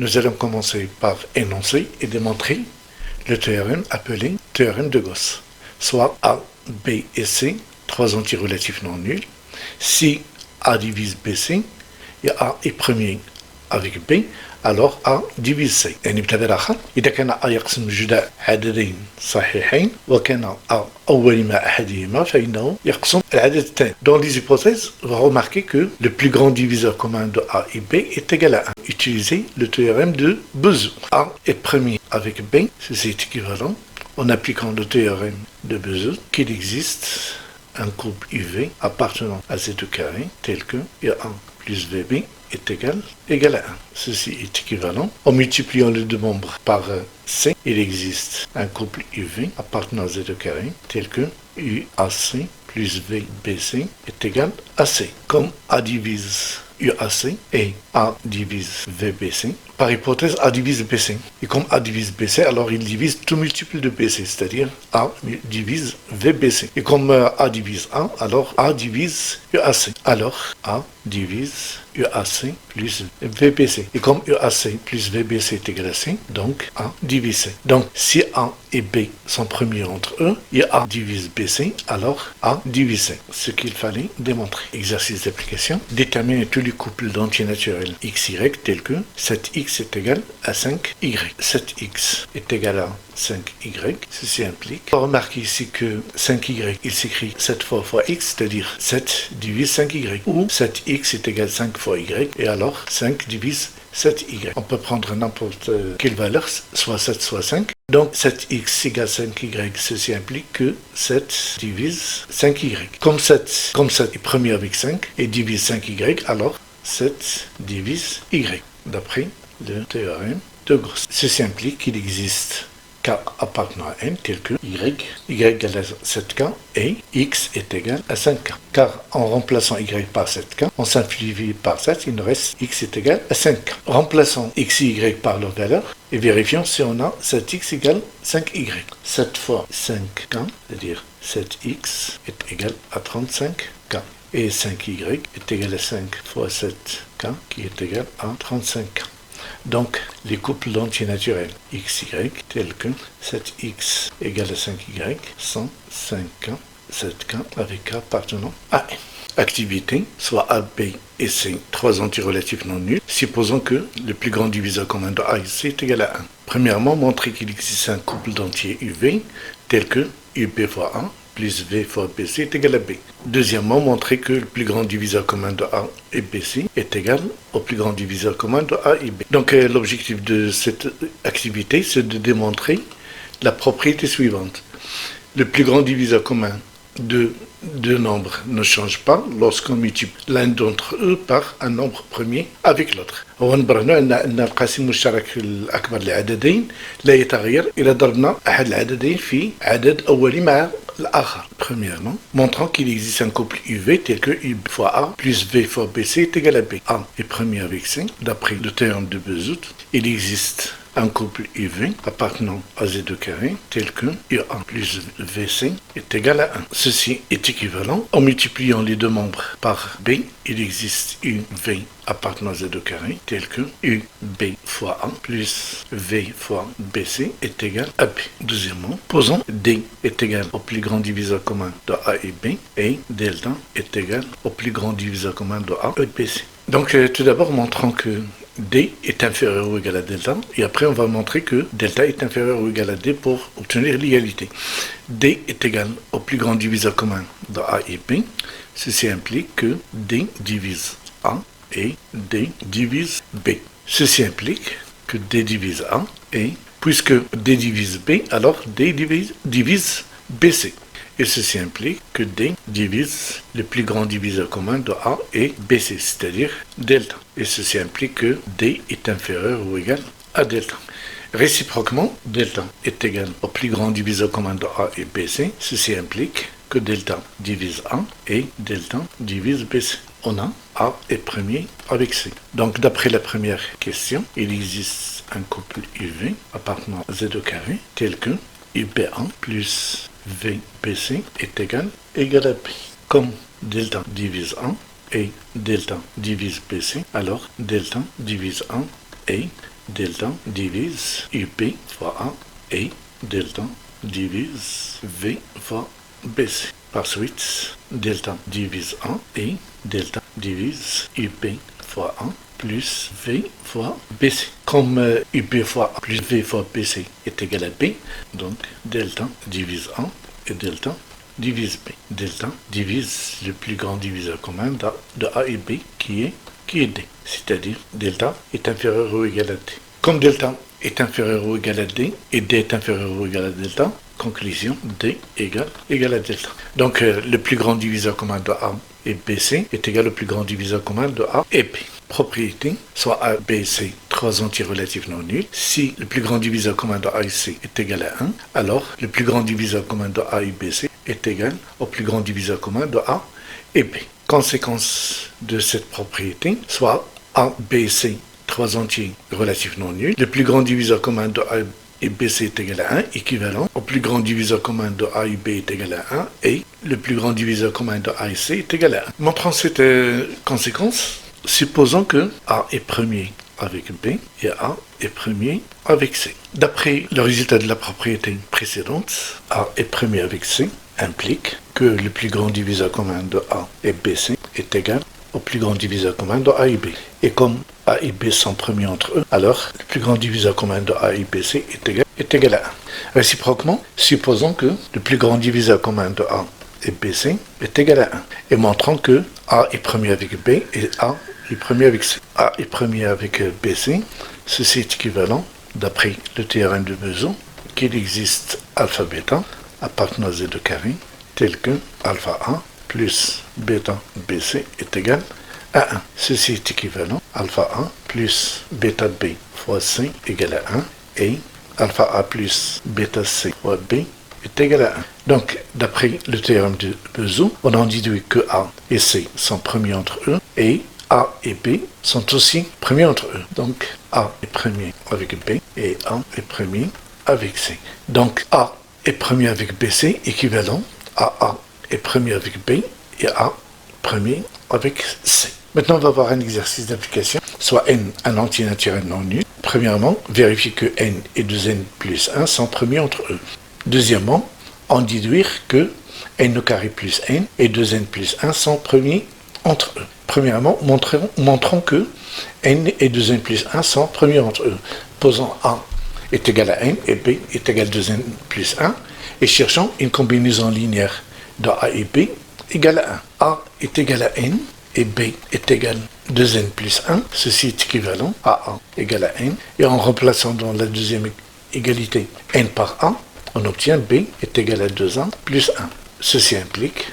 nous allons commencer par énoncer et démontrer le théorème appelé théorème de Gauss, soit A, B et C, trois antirelatifs non nuls. Si A divise BC et A est premier avec B, alors A divise C. يعني بتعبير آخر إذا كان A يقسم جداء عددين صحيحين وكان A أول ما أحدهما فإنه يقسم العدد الثاني. Dans les hypothèses, remarquez que le plus grand diviseur commun de A et B est égal à 1. Utilisez le théorème de Bézout. A est premier avec B, c'est équivalent, en appliquant le théorème de Bézout qu'il existe un couple UV appartenant à Z carré tel que A1 plus VB est égal à 1. Ceci est équivalent. En multipliant les deux membres par C, il existe un couple UV appartenant à Z carré tel que UAC plus VBC est égal à C. Comme A divise UAC et A divise VBC, par hypothèse A divise BC. Et comme A divise BC, alors il divise tout multiple de BC, c'est-à-dire A divise VBC. Et comme A divise A, alors A divise UAC. Alors A divise UAC plus VBC. Et comme UAC plus VBC est égal à C, donc A divise C. Donc si A et B sont premiers entre eux, et A divise BC, alors A divise C. Ce qu'il fallait démontrer. Exercice d'application. Déterminer tous les couples d'entiers naturels XY tels que 7x est égal à 5y. 7x est égal à 5y. Ceci implique. On remarque ici que 5y, il s'écrit 7 fois x, c'est-à-dire 7 divise 5y. Ou 7x est égal à 5 fois y, et alors 5 divise 7y. On peut prendre n'importe quelle valeur, soit 7, soit 5. Donc 7x égale 5y, ceci implique que 7 divise 5y. Comme 7 est premier avec 5 et divise 5y, alors 7 divise y, d'après le théorème de Gauss. Ceci implique qu'il existe K appartenant à N tel que y égale à 7K et x est égal à 5K. Car en remplaçant y par 7K, on simplifie par 7, il nous reste x est égal à 5K. Remplaçons x et y par leur valeur et vérifions si on a 7x égale 5y. 7 fois 5K, c'est-à-dire 7x est égal à 35K. Et 5y est égal à 5 fois 7K qui est égal à 35K. Donc, les couples d'entiers naturels XY tels que 7x égale à 5y sont 5k, 7k avec k appartenant à n. Activité, soit A, B et C, trois antirelatifs non nuls, supposons que le plus grand diviseur commun de A et C est égal à 1. Premièrement, montrer qu'il existe un couple d'entiers UV tel que UB fois A plus V fois BC est égal à B. Deuxièmement, montrer que le plus grand diviseur commun de A et BC est égal au plus grand diviseur commun de A et B. Donc l'objectif de cette activité, c'est de démontrer la propriété suivante. Le plus grand diviseur commun de deux nombres ne change pas lorsqu'on multiplie l'un d'entre eux par un nombre premier avec l'autre. ونبرهنوا أن القاسم المشترك الأكبر لعددين لا يتغير إذا ضربنا أحد العددين في عدد أولي مع الآخر. Premièrement, montrant qu'il existe un couple UV tel que U fois A plus V fois BC est égal à B. A est premier avec C. D'après le théorème de Bézout, il existe un couple UV appartenant à Z carré tel que UA plus VC est égal à 1. Ceci est équivalent. En multipliant les deux membres par B, il existe UV appartenant à Z carré tel que UB fois A plus V fois BC est égal à B. Deuxièmement, posons D est égal au plus grand diviseur commun de A et B et delta est égal au plus grand diviseur commun de A et BC. Donc tout d'abord, montrons que D est inférieur ou égal à delta, et après on va montrer que delta est inférieur ou égal à D pour obtenir l'égalité. D est égal au plus grand diviseur commun de A et B, ceci implique que D divise A et D divise B. Ceci implique que D divise A, et puisque D divise B, alors D divise BC. Et ceci implique que D divise le plus grand diviseur commun de A et BC, c'est-à-dire delta. Et ceci implique que D est inférieur ou égal à delta. Réciproquement, delta est égal au plus grand diviseur commun de A et BC. Ceci implique que delta divise A et delta divise BC. On a A est premier avec C. Donc d'après la première question, il existe un couple UV appartenant à Z carré tel que UB1 plus VBC est égal à B. Comme delta divise 1 et delta divise BC, alors delta divise 1 et delta divise UP fois A et delta divise V fois BC. Par suite, delta divise A et delta divise UP fois A plus V fois BC. Comme UP fois A plus V fois BC est égal à B, donc delta divise A et delta divise B. Delta divise le plus grand diviseur commun de A et B qui est D. C'est-à-dire delta est inférieur ou égal à D. Comme delta est inférieur ou égal à D et D est inférieur ou égal à delta, conclusion, D égale à delta. Donc le plus grand diviseur commun de A et BC est égal au plus grand diviseur commun de A et B. Propriété, soit A, B, C, trois entiers relatifs non nuls. Si le plus grand diviseur commun de A et C est égal à 1, alors le plus grand diviseur commun de A et BC est égal au plus grand diviseur commun de A et B. Conséquence de cette propriété, soit A, B, C, trois entiers relatifs non nuls. Le plus grand diviseur commun de A et BC est égal à 1, équivalent au plus grand diviseur commun de A et B est égal à 1, et le plus grand diviseur commun de A et C est égal à 1. Montrant cette conséquence, supposons que A est premier avec B et A est premier avec C. D'après le résultat de la propriété précédente, A est premier avec C implique que le plus grand diviseur commun de A et BC est égal au plus grand diviseur commun de A et B. Et comme A et B sont premiers entre eux, alors le plus grand diviseur commun de A et BC est égal à 1. Réciproquement, supposons que le plus grand diviseur commun de A et BC est égal à 1. Et montrant que A est premier avec B et A est premier avec C. A est premier avec BC, ceci est équivalent, d'après le théorème de Bezout, qu'il existe alpha bêta appartenant à Z carré, tel que alpha A plus bêta BC est égal à 1. Ceci est équivalent, alpha A plus bêta B fois C égale à 1, et alpha A plus bêta C fois B est égal à 1. Donc, d'après le théorème de Bezout, on en déduit que A et C sont premiers entre eux, et A et B sont aussi premiers entre eux. Donc, A est premier avec B, et A est premier avec C. Donc, A est premier avec BC, équivalent à A est premier avec B, et A premier avec C. Maintenant, on va voir un exercice d'application, soit n un entier naturel non nul. Premièrement, vérifier que n et 2n plus 1 sont premiers entre eux. Deuxièmement, en déduire que n au carré plus n et 2n plus 1 sont premiers entre eux. Premièrement, montrons que n et 2n plus 1 sont premiers entre eux. Posons A est égal à n et B est égal à 2n plus 1 et cherchons une combinaison linéaire de A et B égale à 1. A est égal à n et B est égal à 2n plus 1. Ceci est équivalent à A égale à n. Et en remplaçant dans la deuxième égalité n par A, on obtient B est égal à 2A plus 1. Ceci implique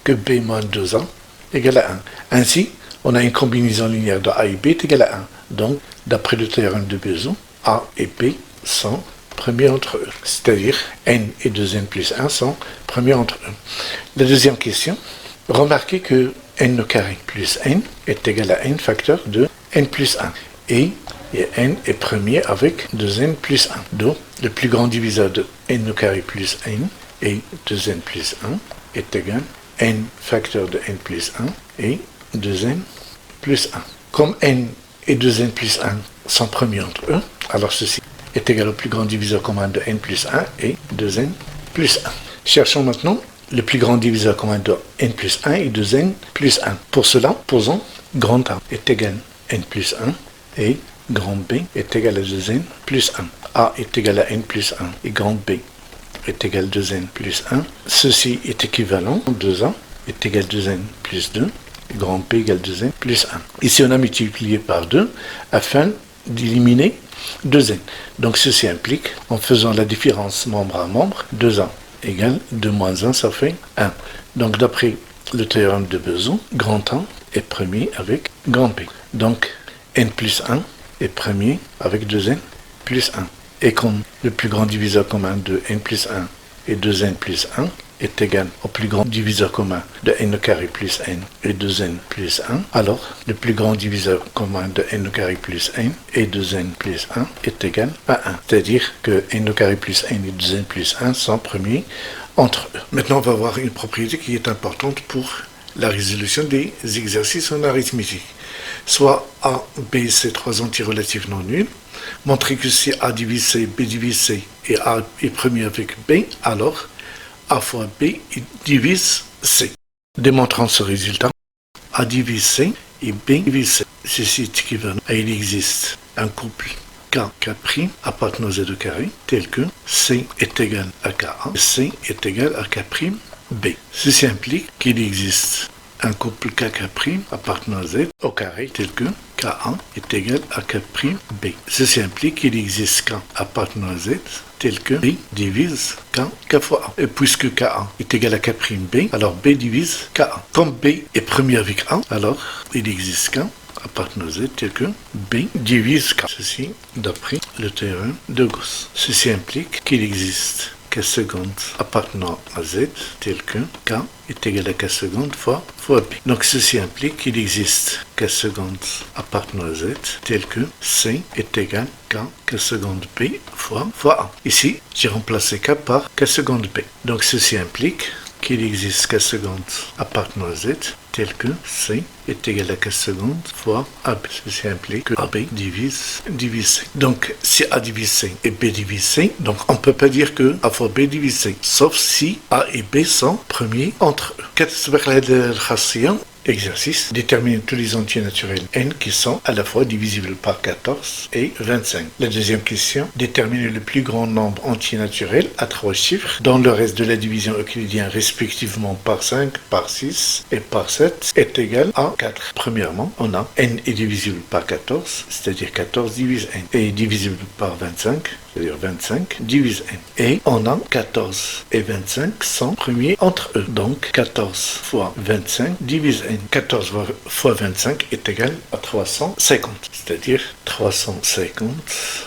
que B moins 2A égale à 1. Ainsi, on a une combinaison linéaire de A et B est égale à 1. Donc, d'après le théorème de Bezout, A et B sont premiers entre eux. C'est-à-dire, n et 2n plus 1 sont premiers entre eux. La deuxième question, remarquez que n au carré plus n est égal à n facteur de n plus 1. Et n est premier avec 2n plus 1. Donc, le plus grand diviseur de n au carré plus n et 2n plus 1 est égal à n facteur de n plus 1 et 2n plus 1. Comme n et 2n plus 1 sont premiers entre eux, alors ceci est égal au plus grand diviseur commun de n plus 1 et 2n plus 1. Cherchons maintenant le plus grand diviseur commun de n plus 1 et 2n plus 1. Pour cela, posons grand A est égal à n plus 1 et grand B est égal à 2n plus 1. A est égal à n plus 1 et grand B est égal à 2n plus 1. Ceci est équivalent. 2A est égal à 2n plus 2 et grand B égale 2n plus 1. Ici, on a multiplié par 2 afin d'éliminer 2n. Donc, ceci implique, en faisant la différence membre à membre, 2a égale 2 moins 1, ça fait 1. Donc, d'après le théorème de Bezout, grand A est premier avec grand B. Donc, n plus 1 est premier avec 2n plus 1. Et comme le plus grand diviseur commun de n plus 1 et 2n plus 1 est égal au plus grand diviseur commun de n au carré plus n et 2n plus 1, alors le plus grand diviseur commun de n au carré plus n et 2n plus 1 est égal à 1. C'est-à-dire que n au carré plus n et 2n plus 1 sont premiers entre eux. Maintenant, on va voir une propriété qui est importante pour la résolution des exercices en arithmétique. Soit A, B, C, trois entiers relatifs non nuls, montrer que si A divise C, B divise C et A est premier avec B, alors A fois B divise C. Démontrant ce résultat, A divise C et B divise C. Ceci est équivalent à il existe un couple K' appartenant à Z au carré, tel que C est égal à K1, C est égal à K' B. Ceci implique qu'il existe un couple K' appartenant à Z au carré, tel que K1 est égal à K' B. Ceci implique qu'il existe K appartenant à Z, tel que B divise K fois 1. Et puisque K1 est égal à K' B, alors B divise K1. Comme B est premier avec 1, alors il existe K appartenant à Z, tel que B divise K. Ceci d'après le théorème de Gauss. Ceci implique qu'il existe K seconde appartenant à Z, tel que K est égal à K seconde fois B. Donc ceci implique qu'il existe K seconde appartenant à Z, tel que C est égal à K seconde B fois 1. Ici, j'ai remplacé K par K seconde B. Donc ceci implique qu'il existe K seconde appartenant à Z, tel que C est égal à K seconde fois AB. Ceci implique que AB divise C. Donc, si A divise C et B divise C, donc on ne peut pas dire que A fois B divise C, sauf si A et B sont premiers entre eux. Exercice. Déterminer tous les entiers naturels n qui sont à la fois divisibles par 14 et 25. La deuxième question. Déterminer le plus grand nombre entier naturel à 3 chiffres dont le reste de la division euclidienne respectivement par 5, par 6 et par 7 est égal à 4. Premièrement, on a n est divisible par 14, c'est-à-dire 14 divise n, et divisible par 25, c'est-à-dire 25 divise n. Et on a 14 et 25 sont premiers entre eux. Donc 14 fois 25 divise n. 14 fois 25 est égal à 350, c'est-à-dire 350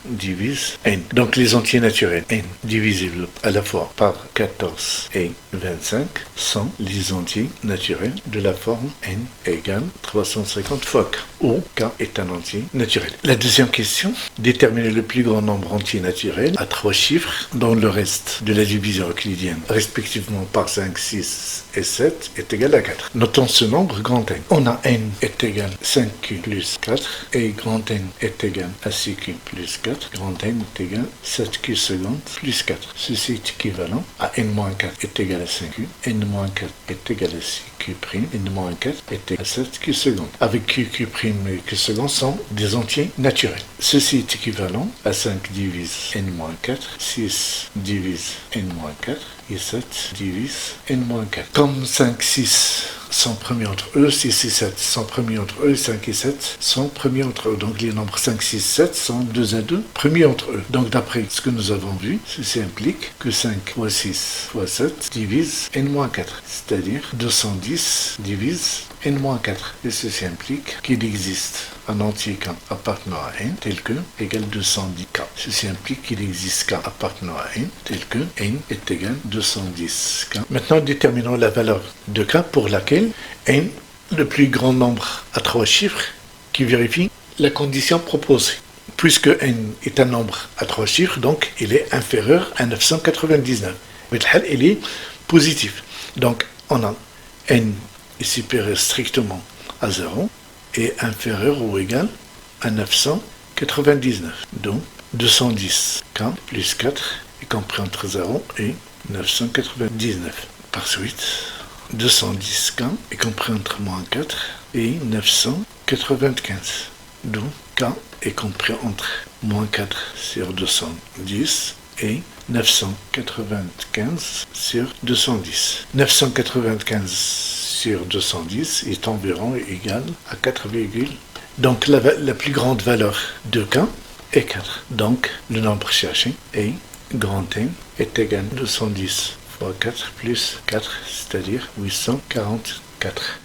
divise n. Donc les entiers naturels n divisibles à la fois par 14 et 25 sont les entiers naturels de la forme n égale 350 fois k, où k est un entier naturel. La deuxième question, déterminer le plus grand nombre entier naturel à 3 chiffres dont le reste de la division euclidienne respectivement par 5, 6 et 7 est égal à 4. Notons ce nombre grand N. On a n est égal à 5q plus 4 et grand N est égal à 6q plus 4. Grand N est égal à 7q seconde plus 4. Ceci est équivalent à n-4 est égal à 5q, n-4 est égal à 6q prime, n-4 est égal à 7q seconde. Avec q prime et q seconde sont des entiers naturels. Ceci est équivalent à 5 divise n-4, 6 divise n-4 et 7 divise n-4. Comme 5, 6 sont premiers entre eux, 6 et 7 sont premiers entre eux, 5 et 7 sont premiers entre eux. Donc les nombres 5, 6, 7 sont 2 à 2 premiers entre eux. Donc d'après ce que nous avons vu, ceci implique que 5 fois 6 fois 7 divise n-4, c'est-à-dire 210 divise n-4. Et ceci implique qu'il existe un entier K appartenant à n tel que égale 210K. Ceci implique qu'il existe K appartenant à n tel que n est égal à 210K. Maintenant, déterminons la valeur de K pour laquelle n, le plus grand nombre à 3 chiffres, qui vérifie la condition proposée. Puisque n est un nombre à 3 chiffres, donc il est inférieur à 999. Il est positif. Donc on a n est supérieur strictement à 0 et inférieur ou égal à 999. Donc 210K plus 4 est compris entre 0 et 999. Par suite, 210K est compris entre moins 4 et 995. Donc K est compris entre moins 4 sur 210 et 995 sur 210. 995 sur 210 est environ égal à 4, donc la plus grande valeur de K est 4. Donc le nombre cherché est grand N est égal à 210 fois 4 plus 4, c'est-à-dire 844.